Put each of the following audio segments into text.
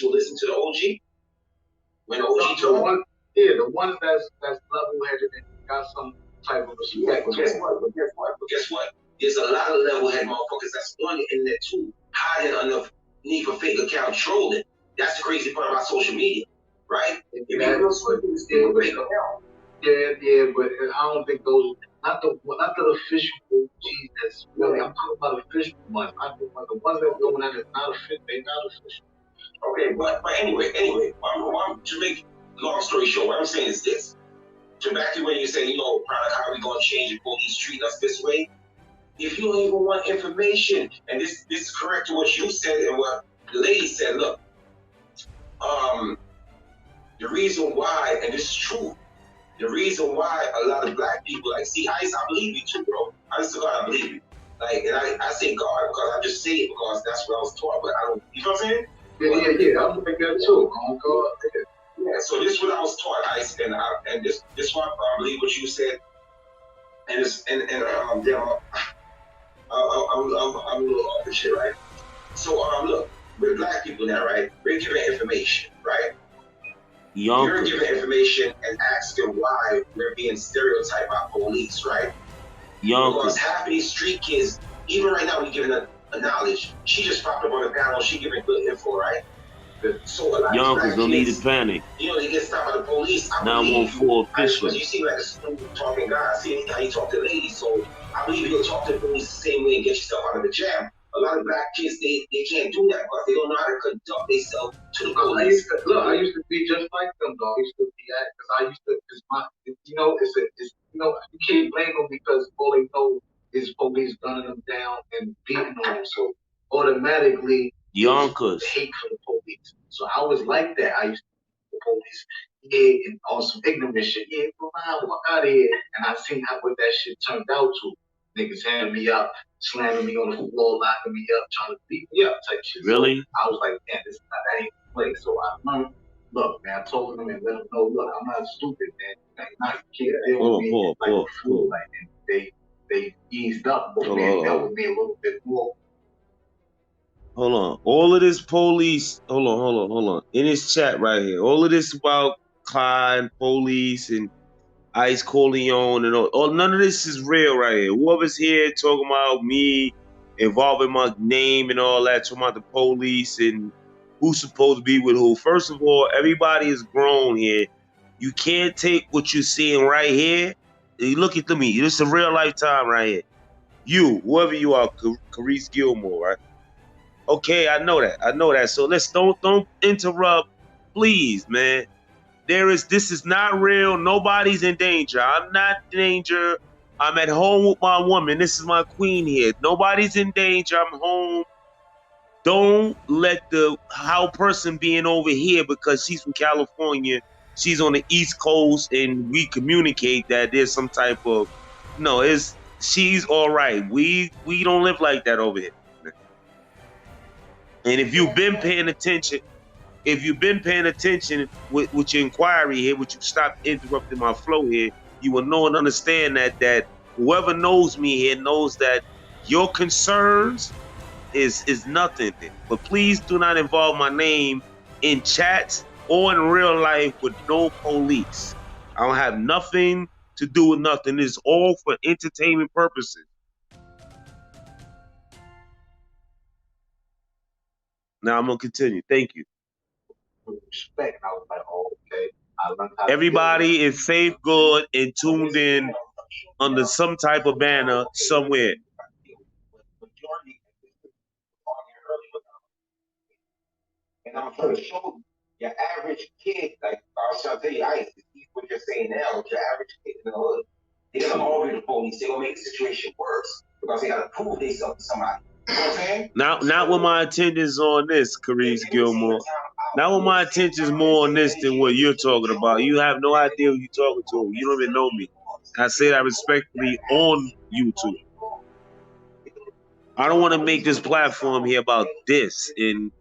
will listen to the OG. When OG the one, yeah, the one that's level-headed and got some type of respect. Yeah, but guess what? There's a lot of level-headed motherfuckers that's on the internet too, hiding underneath a fake account trolling. That's the crazy part about social media, right? If you real swift, it's still a fake account. Yeah, but I don't think those, not the official OGs that's really, I'm talking about official ones. I'm talking about the ones that are going out that's not official, they're not official. Okay, but anyway, to make long story short, what I'm saying is this. So back to when you say, product, how are we going to change the police treating us this way? If you don't even want information, and this is correct to what you said and what the lady said, look, the reason why, and this is true, the reason why a lot of black people, like, see, I believe you too, bro. I swear God, I believe you. Like, and I say God because I just say it because that's what I was taught, but I don't, you know what I'm saying? Yeah, I think that too. Oh, God. Yeah, so this is what I was taught, and this one, I believe what you said, and I'm a little off the shit, right? So look, we're black people now, right? We're giving information, right? You're giving information and asking why we're being stereotyped by police, right? Because half of these street kids, even right now, we're giving a knowledge. She just popped up on the panel. She giving good info, right? So a lot Young of kids don't need to panic. They get stopped by the police. Now I'm on full official. You see, like a smooth talking guy. I see how you talk to ladies. So I believe you'll talk to the police the same way and get yourself out of the jam. A lot of black kids, they can't do that because they don't know how to conduct themselves to the police. I used to be just like them, though. I used to be that because you can't blame them because all they know is police gunning them down and beating them. So automatically, Yonkers hate for the police. So I was like that. I used to be the police, yeah, and on some ignorant shit. Yeah, walk out of here. And I seen what that shit turned out to. Niggas handing me up, slamming me on the floor, locking me up, trying to beat me up type shit. Really? So I was like, damn, that ain't the place. So I learned, look, man, I told them and let them know, look, I'm not stupid, man. Not kid. They don't mean like a fool. Like, they eased up, but they dealt with me a little bit more. Hold on. All of this police, hold on. In this chat right here, all of this about Clyde, police, and Ice Corleone, and all none of this is real right here. Whoever's here talking about me involving my name and all that, talking about the police and who's supposed to be with who. First of all, everybody is grown here. You can't take what you're seeing right here. You look at me. This is a real lifetime right here. You, whoever you are, KARICE GILLMORE, right? Okay, I know that. So let's don't interrupt, please, man. This is not real. Nobody's in danger. I'm not in danger. I'm at home with my woman. This is my queen here. Nobody's in danger. I'm home. Don't let the how person being over here because she's from California, she's on the East Coast, and we communicate that there's some type of she's all right. We don't live like that over here. And if you've been paying attention, with your inquiry here, would you stop interrupting my flow here, you will know and understand that whoever knows me here knows that your concerns is nothing. But please do not involve my name in chats or in real life with no police. I don't have nothing to do with nothing. It's all for entertainment purposes. Now I'm gonna continue. Thank you. Respect. I was like, oh, okay. Everybody is safe, good, and tuned in under some type of banner somewhere. And I'm trying to show you, your average kid, like I was trying to tell you, Ice, what you're saying now, your average kid in the hood, they're gonna argue the police, they're gonna make the situation worse because they gotta prove themselves to somebody. You know what I'm saying? Not when my attention's on this, KARICE GILLMORE. Not when my attention's more on this than what you're talking about. You have no idea who you're talking to. You don't even know me. I say that respectfully on YouTube. I don't want to make this platform here about this in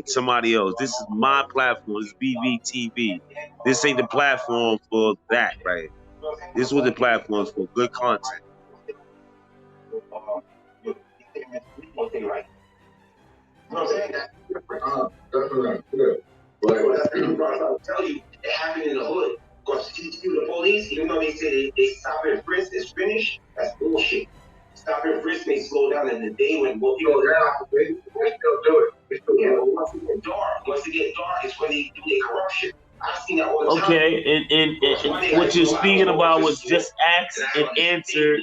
somebody else. This is my platform. It's BVTV. This ain't the platform for that, right? This is what the platform is for. Good content. correct. Good. But that's what I'm trying to tell you. It happened in the hood. Because the police, even though they say they stop and frisk, it's finished, that's bullshit. Stop and frisk may slow down in the day when people they still do it. Yeah, but once it get dark, it's when they do their corruption. I've seen that all the time. Okay, and what you're speaking about was just asked and answered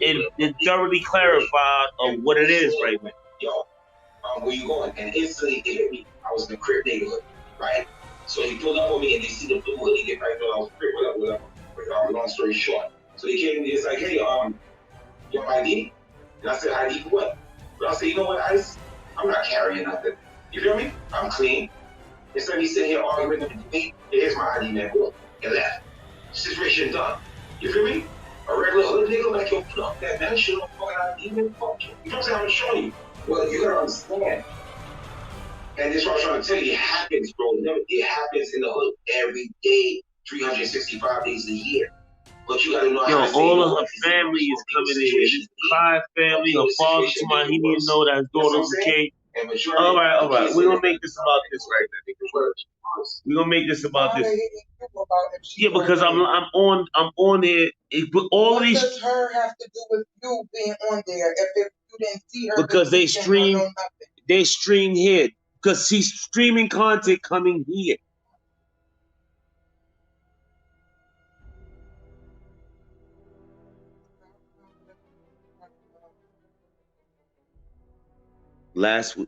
and thoroughly clarified of what it is right now. Yo, where you going? And instantly they hit me. I was in the Crip neighborhood, right? So he pulled up on me and they see the blue hoodie. They probably thought I was Crip, whatever. Long story short. So they came to me, it's like, hey, you have ID? And I said, ID for what? But I said, you know what, Ice? I'm not carrying nothing. You feel me? I'm clean. Instead of me sitting here arguing with me, here's my ID, man. Boom. And left. Situation done. You feel me? A regular hood nigga like, yo, fuck that, man. Shit on fucking ID, man. Fuck you. You know what I'm saying? I'm showing you. Well, you gotta understand. And this is what I'm trying to tell you. It happens, bro. It happens in the hood every day, 365 days a year. But you gotta know how to all of her family is coming in. This Clyde family, her father, somebody he didn't know that his daughter's okay. All right. We're gonna make this about this right now. We're gonna make this about this. Yeah, because I'm on there. All these. What does her have to do with you being on there? If you didn't see her, because they stream here. Because she's streaming content coming here.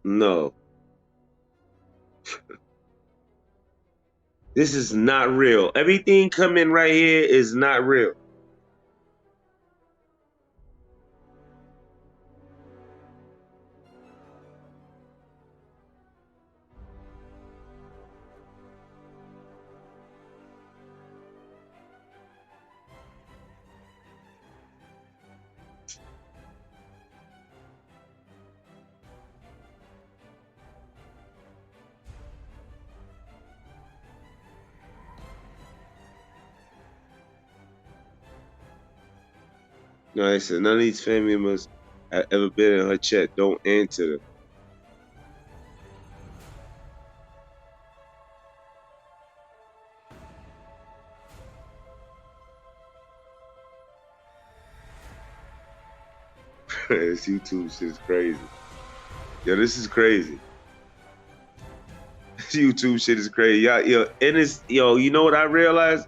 No. This is not real. Everything coming right here is not real. No, I said none of these family members have ever been in her chat. Don't answer them. This YouTube shit is crazy. Yo, this is crazy. This YouTube shit is crazy. Yo, you know what I realized?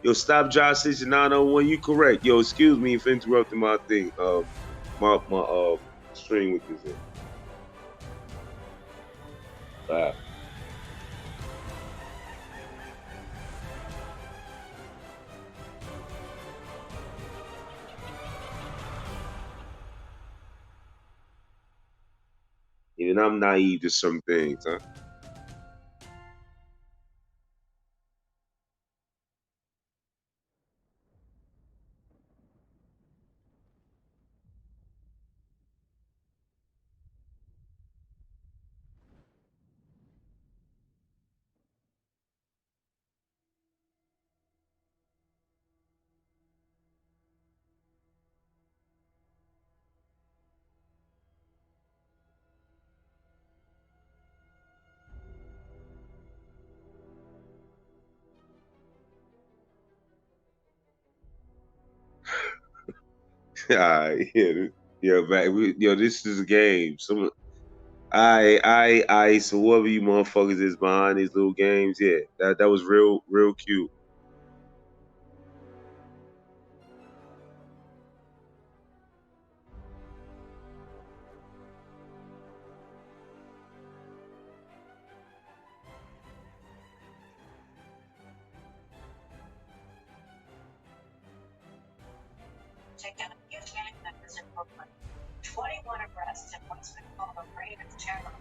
Yo, stop Josh 6901. You correct. Yo, excuse me for interrupting my thing. My stream with this. Wow. Even I'm naive to some things, huh? This is a game. So whoever you motherfuckers is behind these little games, yeah, that was real cute. Take down a few gang members in Brooklyn. 21 arrests in what's been called a reign of terror.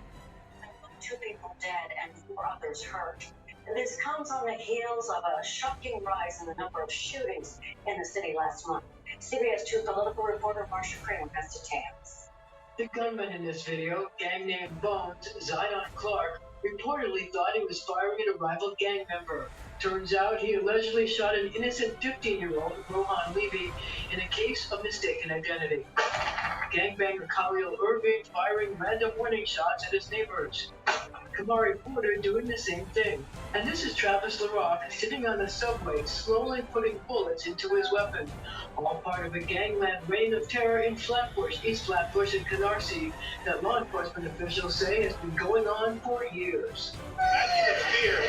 2 people dead and 4 others hurt. This comes on the heels of a shocking rise in the number of shootings in the city last month. CBS 2 political reporter Marsha Kramer has details. The gunman in this video, gang named Bones, Zion Clark, reportedly thought he was firing at a rival gang member. Turns out he allegedly shot an innocent 15-year-old, Rohan Levy, in a case of mistaken identity. Gangbanger Khalil Irving firing random warning shots at his neighbors. Kamari Porter doing the same thing. And this is Travis LaRock sitting on the subway, slowly putting bullets into his weapon. All part of a gangland reign of terror in Flatbush, East Flatbush, and Canarsie that law enforcement officials say has been going on for years. Imagine the fear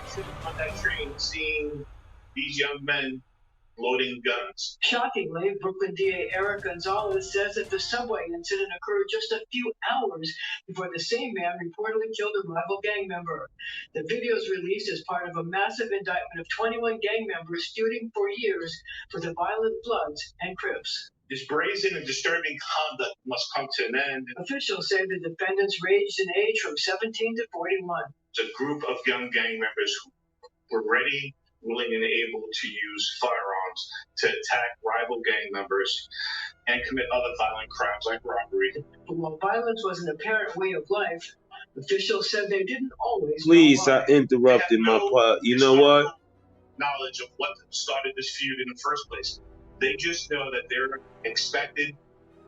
sitting on that train, seeing these young men loading guns. Shockingly, Brooklyn DA Eric Gonzalez says that the subway incident occurred just a few hours before the same man reportedly killed a rival gang member. The video is released as part of a massive indictment of 21 gang members feuding for years for the violent Bloods and Crips. This brazen and disturbing conduct must come to an end. Officials say the defendants ranged in age from 17 to 41. It's a group of young gang members who were ready, willing, and able to use firearms to attack rival gang members and commit other violent crimes like robbery. But while violence was an apparent way of life, officials said they didn't always. Please, I interrupted my part. You know what? Knowledge of what started this feud in the first place. They just know that they're expected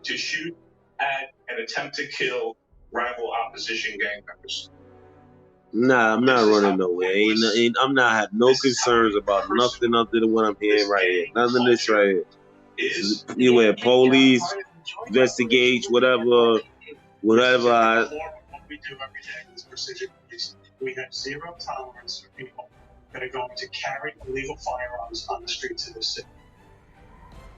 to shoot at and attempt to kill rival opposition gang members. Nah, I'm not running nowhere. I'm not have no concerns about nothing other than what I'm hearing right here. None of this right here. You where police investigate whatever. What we do every day is precision police. We have zero tolerance for people that are going to carry illegal firearms on the streets of the city.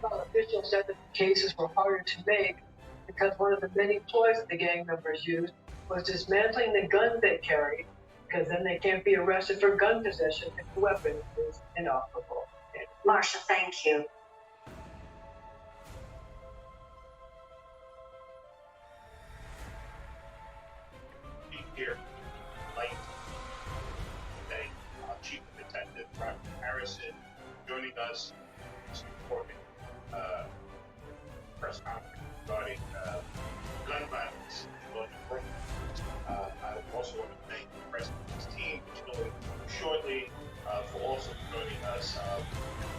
Well, officials said that the cases were harder to make because one of the many ploys that the gang members used was dismantling the guns they carried, because then they can't be arrested for gun possession if the weapon is inoperable. Marsha, thank you. Here, late today, Chief Detective Harrison joining us supporting press conference regarding gun violence in Brooklyn. I also want to thank the President's team, which will shortly, for also joining us.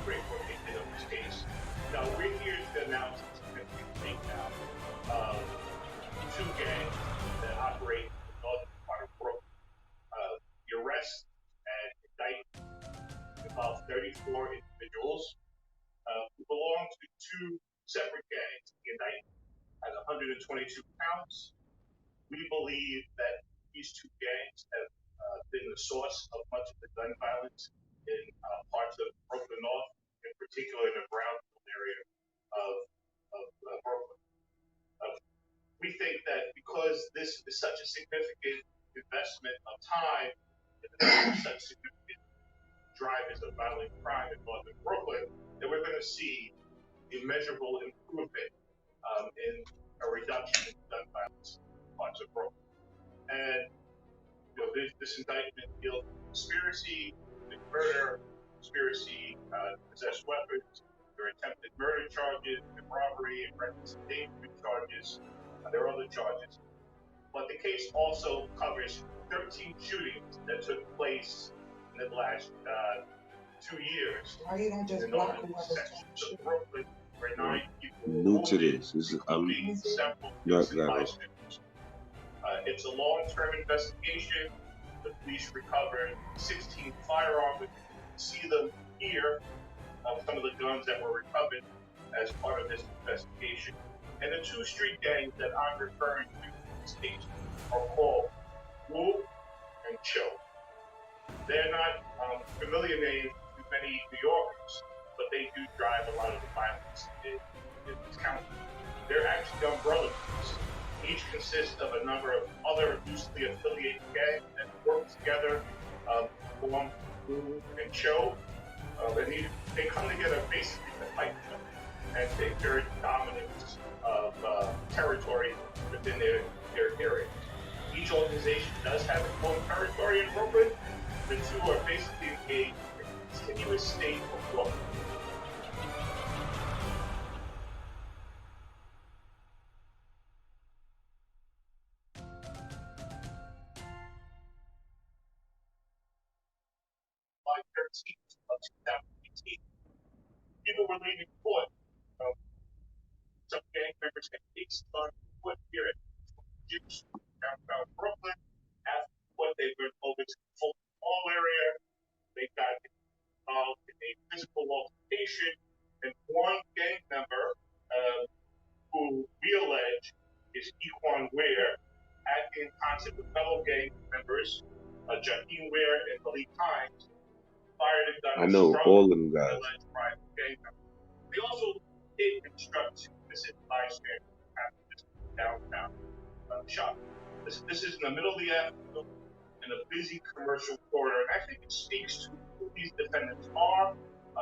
Great work they did on this case. Now, we're here to announce a significant thing now. Two gangs that operate in the northern part of Brooklyn. The arrest and indictment involved 34 individuals who belong to two separate gangs. The indictment has 122 counts. We believe that these two gangs have been the source of much of the gun violence in parts of Brooklyn North, in particular in the Brownsville area of Brooklyn. We think that because this is such a significant investment of time and such significant drivers of violent crime in northern Brooklyn, that we're going to see immeasurable improvement in a reduction in gun violence in parts of Brooklyn. And this indictment deals with conspiracy, with murder, conspiracy to possess weapons, there are attempted murder charges, and robbery and reckless endangerment charges. There are other charges. But the case also covers 13 shootings that took place in the last 2 years. Why you don't just block whoever's trying to shoot? Brooklyn, where 9 people New to this. It's a long-term investigation. The police recovered 16 firearms. You can see them here, some of the guns that were recovered as part of this investigation. And the two street gangs that I'm referring to in this case are called Wu and Cho. They're not familiar names to many New Yorkers, but they do drive a lot of the violence in this county. They're actually umbrella groups. Each consists of a number of other loosely affiliated gangs that work together, form Wu and Cho. And they come together basically to fight each other and take very dominance of territory within their area. Each organization does have its own territory in Brooklyn. The two are basically a continuous state of Brooklyn. By 13th of 2018, people were leaving court. Some gang members had cases on foot here at downtown Brooklyn, over to the Fulton Mall area. They got involved in a physical altercation, and one gang member, who we allege is Equan Ware, acting in concert with fellow gang members, Jaheim Ware and Malik Hines, fired a gun. I know all of them guys. Alleged rival gang members. They also did instruct innocent bystanders after this downtown shop. This is in the middle of the afternoon in a busy commercial corridor, and I think it speaks to who these defendants are.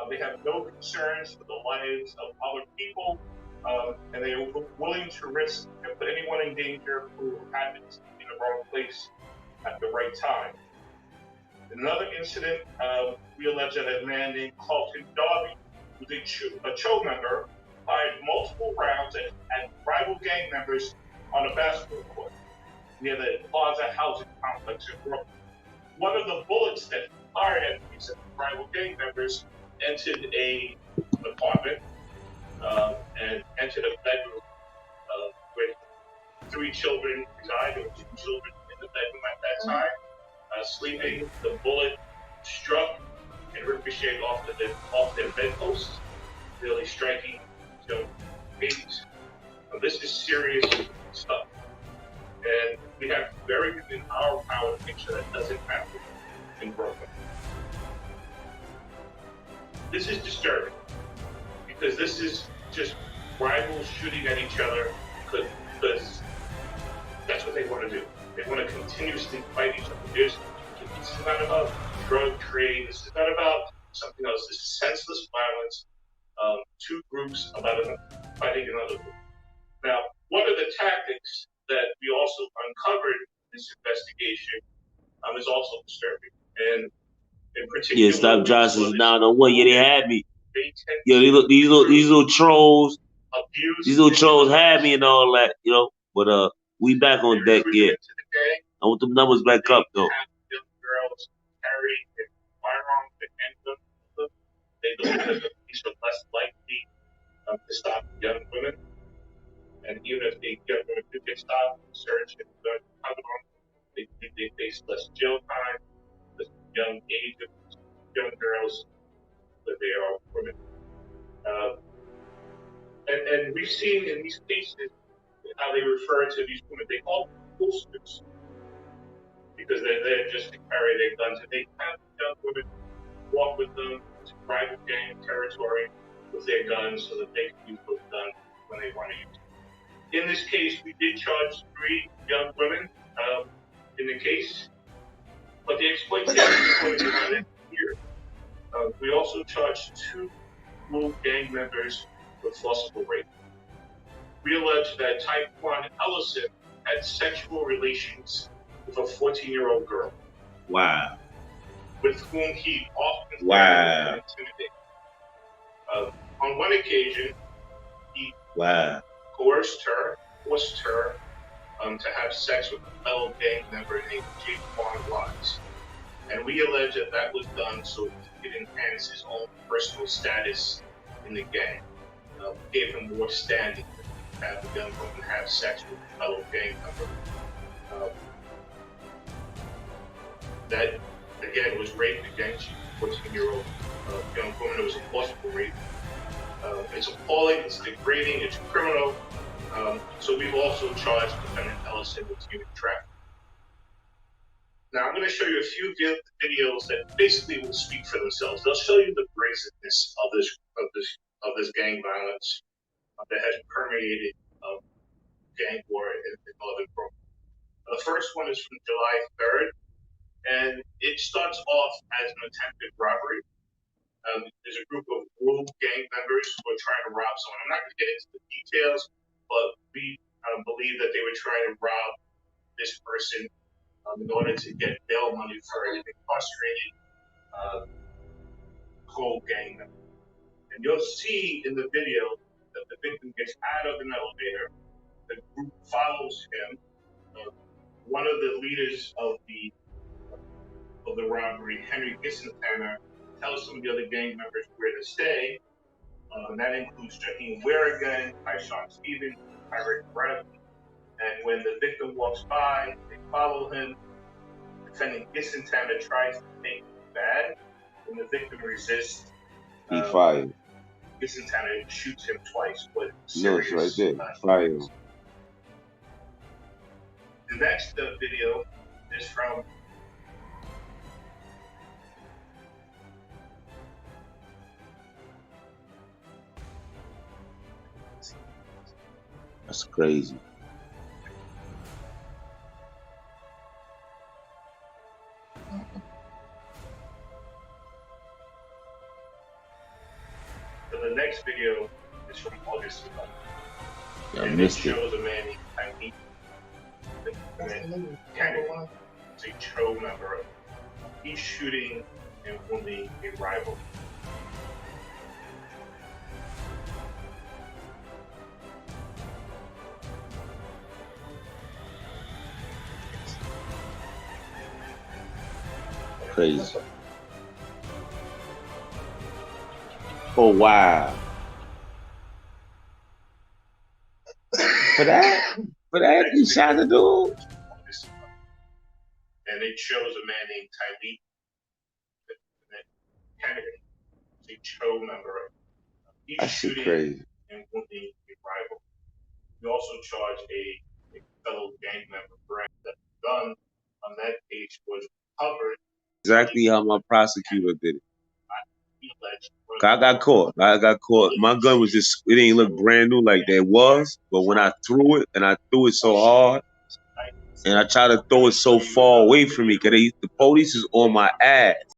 They have no concerns for the lives of other people, and they are willing to risk and put anyone in danger who happens to be in the wrong place at the right time. In another incident, we allege that a man named Carlton Darby, who's a Cho member, fired multiple rounds at rival gang members on a basketball court near the Plaza housing complex in Brooklyn. One of the bullets that fired at these rival gang members entered an apartment and entered a bedroom with 3 children reside, or 2 children in the bedroom at that time, sleeping. The bullet struck and ricocheted off their bedposts, really striking young babies. This is serious stuff, and we have very within our power to make sure that doesn't happen in Brooklyn. This is disturbing because this is just rivals shooting at each other because that's what they want to do. They want to continuously fight each other. This is not about drug trade. This is not about something else. This is senseless violence. 2 groups fighting another group. Now, one of the tactics that we also uncovered in this investigation is also disturbing. And in particular, yeah, stop Johnson's down on 1. Yeah, they had me. Yo, these little trolls. These little trolls had me and all that, you know. But we back on deck, yeah. I want them numbers back up though. Young girls carry firearms and handguns. They believe that the police are less likely to stop young women. And even if the young women do get stopped, searched, and covered on, they face less jail time. The young age of young girls that they are women. And we've seen in these cases how they refer to these women. They call them posters because they're there just to carry their guns. And they have young women walk with them to private gang territory with their guns so that they can use those guns when they want to use them. In this case, we did charge 3 young women in the case, but the exploitation is not in here. We also charged 2 group gang members with forcible rape. We allege that Taekwon Ellison had sexual relations with a 14-year-old girl. Wow. With whom he often wow. intimidated. On one occasion, he forced her to have sex with a fellow gang member named Jaquan Wise. And we allege that was done so he could enhance his own personal status in the gang. Gave him more standing to have the young woman have sex with a fellow gang member. That, again, was rape against a 14-year-old young woman. It was a forcible rape. It's appalling, it's degrading, it's criminal. So we've also charged Defendant Ellison with human trafficking. Now I'm going to show you a few videos that basically will speak for themselves. They'll show you the brazenness of this gang violence that has permeated gang war in northern Brooklyn. The first one is from July 3rd, and it starts off as an attempted robbery. There's a group of rogue gang members who are trying to rob someone. I'm not going to get into the details, but we believe that they were trying to rob this person in order to get bail money for an incarcerated rogue gang member. And you'll see in the video that the victim gets out of an elevator. The group follows him. One of the leaders of the robbery, Henry Gissentanner, tells some of the other gang members where to stay. And that includes Jaheim Ware again, Tyshawn Stevens, Eric Bradley. And when the victim walks by, they follow him. defendant Gisentana tries to make bad. When the victim resists, he fired. Gisentana shoots him twice with No, serious. it's right there. Fire. The next video is from. That's crazy. So the next video is from August 11th. I and missed it it. shows a man named Kennedy. Kennedy is a Cho member. He's shooting and wounding a rival. Crazy. Oh wow. For that? For that he shot the dude? And it shows a man named Tylee. Kennedy is a Cho member. He's shooting crazy. and wounding a rival. We also charge a fellow gang member for that gun on that page was covered. Exactly how my prosecutor did it. I got caught. My gun was just, it didn't look brand new like that was, but when I threw it, and I threw it so hard, and I tried to throw it so far away from me, because the police is on my ass.